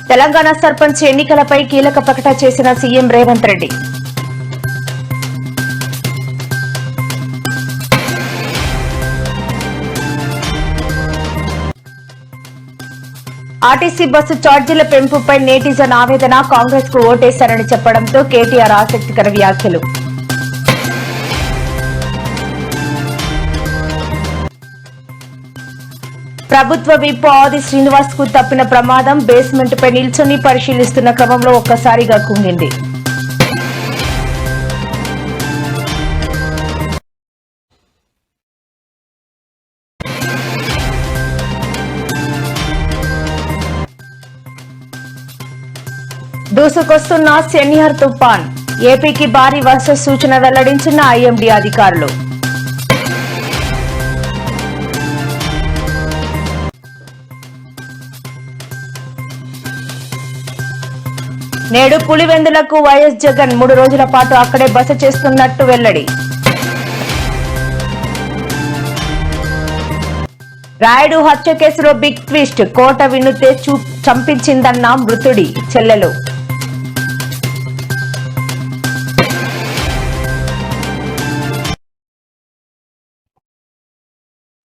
తెలంగాణ సర్పంచ్ ఎన్నికలపై కీలక ప్రకటన చేసిన CM Revanth Reddy. RTC bus ఛార్జీల పెంపుపై నేటిజన్ ఆవేదన. కాంగ్రెస్ కు ఓటేశారని చెప్పడంతో కేటీఆర్ ఆసక్తికర వ్యాఖ్యలు. ప్రభుత్వ విప్ ఆది శ్రీనివాస్ కు తప్పిన ప్రమాదం. బేస్మెంట్ పై నిల్చొని పరిశీలిస్తున్న క్రమంలో ఒక్కసారిగా కుంగింది. దూసుకొస్తున్న సెన్నియర్ తుఫాన్. ఏపీకి భారీ వర్ష సూచన వెల్లడించిన ఐఎండీ అధికారులు. నేడు పులివెందులకు వైఎస్ జగన్ 3 రోజుల పాటు అక్కడే బస చేస్తున్నట్టు వెల్లడి. రాయుడు హత్య కేసులో బిగ్ ట్విస్ట్. కోట వినుతే చంపించిందన్న మృతుడి చెల్లెలు.